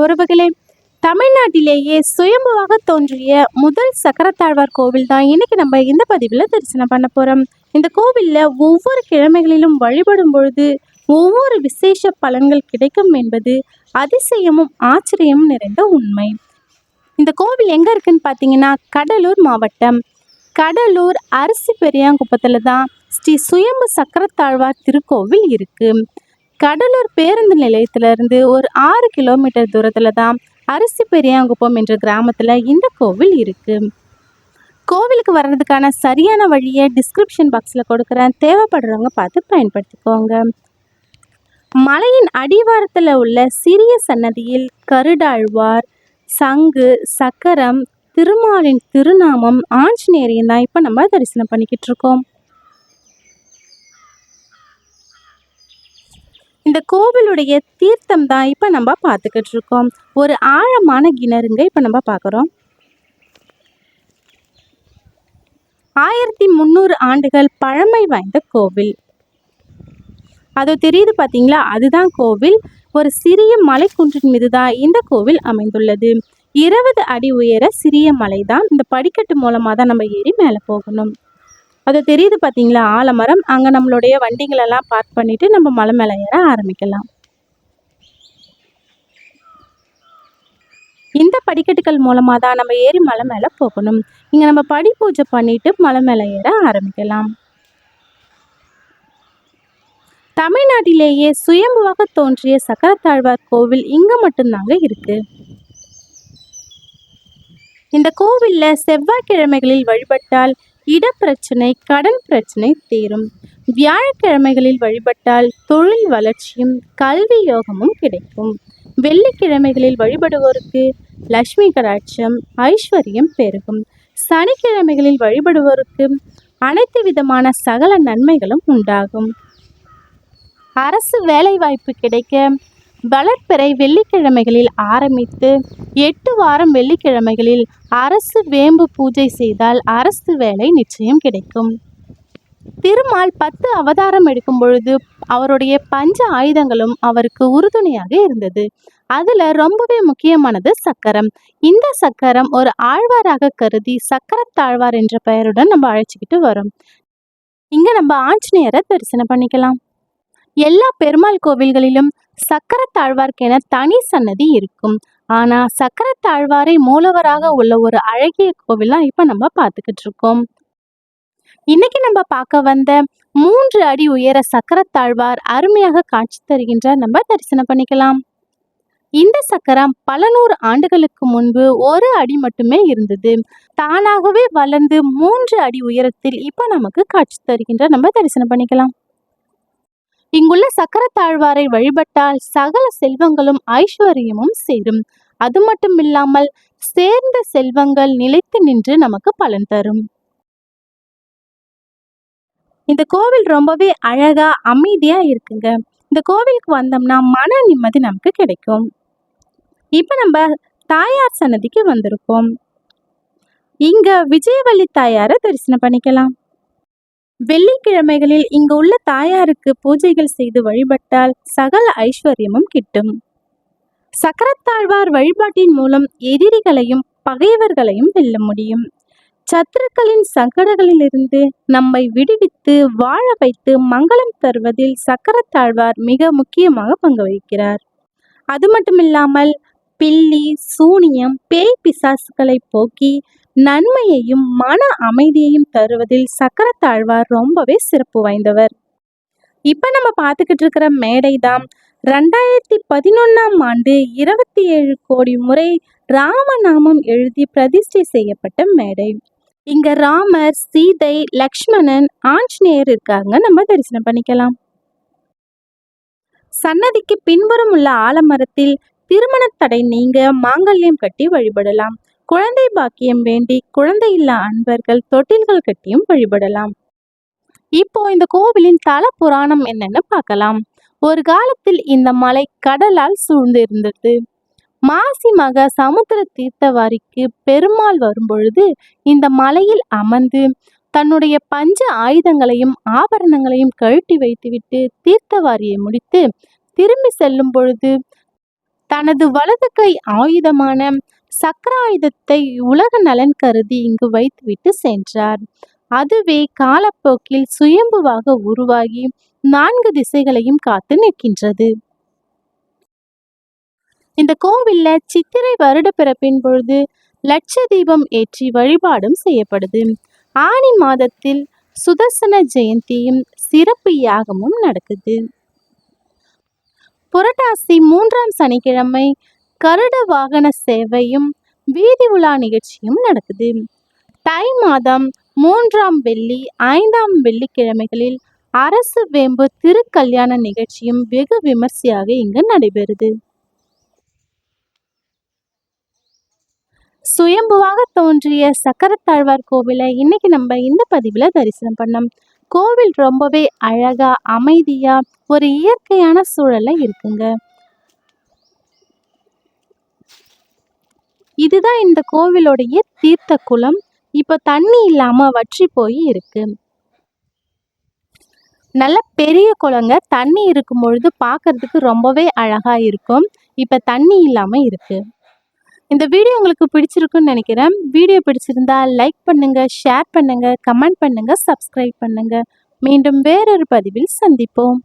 உறவுகளே, தமிழ்நாட்டிலேயே சுயம்புவாக தோன்றிய முதல் சக்கரத்தாழ்வார் கோவில் தான் இன்னைக்கு நம்ம இந்த பதிவில் தரிசனம் பண்ண போகிறோம். இந்த கோவிலில் ஒவ்வொரு கிழமைகளிலும் வழிபடும் பொழுது ஒவ்வொரு விசேஷ பலன்கள் கிடைக்கும் என்பது அதிசயமும் ஆச்சரியமும் நிறைந்த உண்மை. இந்த கோவில் எங்கே இருக்குன்னு பார்த்தீங்கன்னா, கடலூர் மாவட்டம் கடலூர் அரிசி பெரியாங்குப்பத்தில் தான் ஸ்ரீ சுயம்பு சக்கரத்தாழ்வார் திருக்கோவில் இருக்குது. கடலூர் பேருந்து நிலையத்திலிருந்து ஒரு 6 கிலோமீட்டர் தூரத்தில் தான் அரிசி பெரியாங்குப்பம் என்ற கிராமத்தில் இந்த கோவில் இருக்குது. கோவிலுக்கு வர்றதுக்கான சரியான வழியை டிஸ்கிரிப்ஷன் பாக்ஸில் கொடுக்குறேன், தேவைப்படுறவங்க பார்த்து பயன்படுத்திக்கோங்க. மலையின் அடிவாரத்தில் உள்ள சிறிய சன்னதியில் கருடாழ்வார், சங்கு, சக்கரம், திருமாலின் திருநாமம், ஆஞ்சநேயரையும் தான் இப்போ நம்ம தரிசனம் பண்ணிக்கிட்டு இருக்கோம். இந்த கோவிலுடைய தீர்த்தம் தான் இப்போ நம்ம பார்த்துக்கிட்டு இருக்கோம். ஒரு ஆழமான கிணறுங்க இப்போ நம்ம பார்க்குறோம். 1300 ஆண்டுகள் பழமை வாய்ந்த கோவில். அது தெரியுது பார்த்தீங்களா, அதுதான் கோவில். ஒரு சிறிய மலைக்குன்றின் மீது தான் இந்த கோவில் அமைந்துள்ளது. 20 அடி உயர சிறிய மலை தான். இந்த படிக்கட்டு மூலமாக தான் நம்ம ஏறி மேலே போகணும். அது தெரியுது பார்த்தீங்களா, ஆலமரம். அங்கே நம்மளுடைய வண்டிகளெல்லாம் பார்க் பண்ணிவிட்டு நம்ம மலை மேலே ஏற ஆரம்பிக்கலாம். இந்த படிக்கட்டுகள் மூலமாக தான் நம்ம ஏறி மலை மேலே போகணும். இங்கே நம்ம படி பூஜை பண்ணிட்டு மலை மேலே ஏற ஆரம்பிக்கலாம். தமிழ்நாட்டிலேயே சுயம்புவாக தோன்றிய சக்கரத்தாழ்வார் கோவில் இங்கே மட்டும்தாங்க இருக்கு. இந்த கோவிலில் செவ்வாய்க்கிழமைகளில் வழிபட்டால் இடப்பிரச்சனை, கடன் பிரச்சனை தீரும். வியாழக்கிழமைகளில் வழிபட்டால் தொழில் வளர்ச்சியும் கல்வி யோகமும் கிடைக்கும். வெள்ளிக்கிழமைகளில் வழிபடுவோருக்கு லட்சுமி கடாட்சம், ஐஸ்வர்யம் பெருகும். சனிக்கிழமைகளில் வழிபடுவோருக்கு அனைத்து விதமான சகல நன்மைகளும் உண்டாகும். அரசு வேலைவாய்ப்பு கிடைக்க வளர்ப்பிறை வெள்ளிக்கிழமைகளில் ஆரம்பித்து 8 வாரம் வெள்ளிக்கிழமைகளில் அரசு வேம்பு பூஜை செய்தால் அரசு வேலை நிச்சயம் கிடைக்கும். திருமால் 10 அவதாரம் எடுக்கும் பொழுது அவருடைய பஞ்ச ஆயுதங்களும் அவருக்கு உறுதுணையாக இருந்தது. அதில் ரொம்பவே முக்கியமானது சக்கரம். இந்த சக்கரம் ஒரு ஆழ்வாராக கருதி சக்கரத்தாழ்வார் என்ற பெயருடன் நம்ம அழைச்சிக்கிட்டு வரோம். இங்கே நம்ம ஆஞ்சநேயரை தரிசனம் பண்ணிக்கலாம். எல்லா பெருமாள் கோவில்களிலும் சக்கரத்தாழ்வார்க்கென தனி சன்னதி இருக்கும். ஆனால் சக்கரத்தாழ்வாரை மூலவராக உள்ள ஒரு அழகிய கோவிலாம் இப்போ நம்ம பார்த்துக்கிட்டு இருக்கோம். இன்னைக்கு நம்ம பார்க்க வந்த 3 அடி உயர சக்கரத்தாழ்வார் அருமையாக காட்சி தருகின்றார். நம்ம தரிசனம் பண்ணிக்கலாம். இந்த சக்கரம் பல 100 ஆண்டுகளுக்கு முன்பு 1 அடி மட்டுமே இருந்தது. தானாகவே வளர்ந்து 3 அடி உயரத்தில் இப்போ நமக்கு காட்சி தருகின்றார். நம்ம தரிசனம் பண்ணிக்கலாம். இங்குள்ள சக்கரத்தாழ்வாரை வழிபட்டால் சகல செல்வங்களும் ஐஸ்வர்யமும் சேரும். அது மட்டும் இல்லாமல் சேர்ந்த செல்வங்கள் நிலைத்து நின்று நமக்கு பலன் தரும். இந்த கோவில் ரொம்பவே அழகா அமைதியா இருக்குங்க. இந்த கோவிலுக்கு வந்தோம்னா மன நிம்மதி நமக்கு கிடைக்கும். இப்போ நம்ம தாயார் சன்னதிக்கு வந்திருக்கோம். இங்க விஜயவள்ளி தாயாரை தரிசனம் பண்ணிக்கலாம். வெள்ளிக்கிழமைகளில் இங்கு உள்ள தாயாருக்கு பூஜைகள் செய்து வழிபட்டால் சகல ஐஸ்வர்யமும் கிட்டும். சக்கரத்தாழ்வார் வழிபாட்டின் மூலம் எதிரிகளையும் பகைவர்களையும் வெல்ல முடியும். சத்துருக்களின் சங்கடங்களிலிருந்து நம்மை விடுவித்து வாழ வைத்து மங்களம் தருவதில் சக்கரத்தாழ்வார் மிக முக்கியமாக பங்கு வகிக்கிறார். அது மட்டுமில்லாமல் பில்லி, சூனியம், பேய் பிசாசுகளை போக்கி நன்மையையும் மன அமைதியையும் தருவதில் சக்கரத்தாழ்வார் ரொம்பவே சிறப்பு வாய்ந்தவர். இப்போ நம்ம பார்த்துக்கிட்டு இருக்கிற மேடை தான் 2011ஆம் ஆண்டு 27 கோடி முறை ராமநாமம் எழுதி பிரதிஷ்டை செய்யப்பட்ட மேடை. இங்க ராமர், சீதை, லக்ஷ்மணன், ஆஞ்சநேயர் இருக்காங்க. நம்ம தரிசனம் பண்ணிக்கலாம். சன்னதிக்கு பின்புறம் உள்ள ஆலமரத்தில் திருமண தடை நீங்க மாங்கல்யம் கட்டி வழிபடலாம். குழந்தை பாக்கியம் வேண்டி குழந்தை இல்லா அன்பர்கள் தொட்டில்கள் கட்டியும் வழிபடலாம். இப்போ இந்த கோவிலின் தல புராணம் என்னன்னு பார்க்கலாம். ஒரு காலத்தில் இந்த மலை கடலால் சூழ்ந்து இருந்தது. மாசி மக சமுத்திர தீர்த்தவாரிக்கு பெருமாள் வரும்பொழுது இந்த மலையில் அமர்ந்து தன்னுடைய பஞ்ச ஆயுதங்களையும் ஆபரணங்களையும் கழட்டி வைத்துவிட்டு தீர்த்தவாரியை முடித்து திரும்பி செல்லும் பொழுது தனது வலது கை ஆயுதமான சக்கராயுதத்தை உலக நலன் கருதி இங்கு வைத்துவிட்டு சென்றார். அதுவே காலப்போக்கில் சுயம்புவாக உருவாகி 4 திசைகளையும் காத்து நிற்கின்றது. இந்த கோவில்ல சித்திரை வருட பிறப்பின் பொழுது லட்ச தீபம் ஏற்றி வழிபாடும் செய்யப்படுது. ஆனி மாதத்தில் சுதர்சன ஜெயந்தியும் சிறப்பு யாகமும் நடக்குது. புரட்டாசி 3ஆம் சனிக்கிழமை கருட வாகன சேவையும் வீதி உலா நிகழ்ச்சியும் நடக்குது. தை மாதம் 3ஆம் வெள்ளி 5ஆம் வெள்ளிக்கிழமைகளில் அரசு வேம்பு திருக்கல்யாண நிகழ்ச்சியும் வெகு விமர்சையாக இங்கு நடைபெறுது. சுயம்புவாக தோன்றிய சக்கரத்தாழ்வார் கோவிலை இன்னைக்கு நம்ம இந்த பதிவுல தரிசனம் பண்ணோம். கோவில் ரொம்பவே அழகா அமைதியா ஒரு இயற்கையான சூழல்ல இருக்குங்க. இதுதான் இந்த கோவிலுடைய தீர்த்த குளம். இப்ப தண்ணி இல்லாம வற்றி போய் இருக்கு. நல்ல பெரிய குளங்க, தண்ணி இருக்கும் பொழுது பார்க்கறதுக்கு ரொம்பவே அழகா இருக்கும். இப்ப தண்ணி இல்லாம இருக்கு. இந்த வீடியோ உங்களுக்கு பிடிச்சிருக்குன்னு நினைக்கிறேன். வீடியோ பிடிச்சிருந்தா லைக் பண்ணுங்க, ஷேர் பண்ணுங்க, கமெண்ட் பண்ணுங்க, சப்ஸ்கிரைப் பண்ணுங்க. மீண்டும் வேறொரு பதிவில் சந்திப்போம்.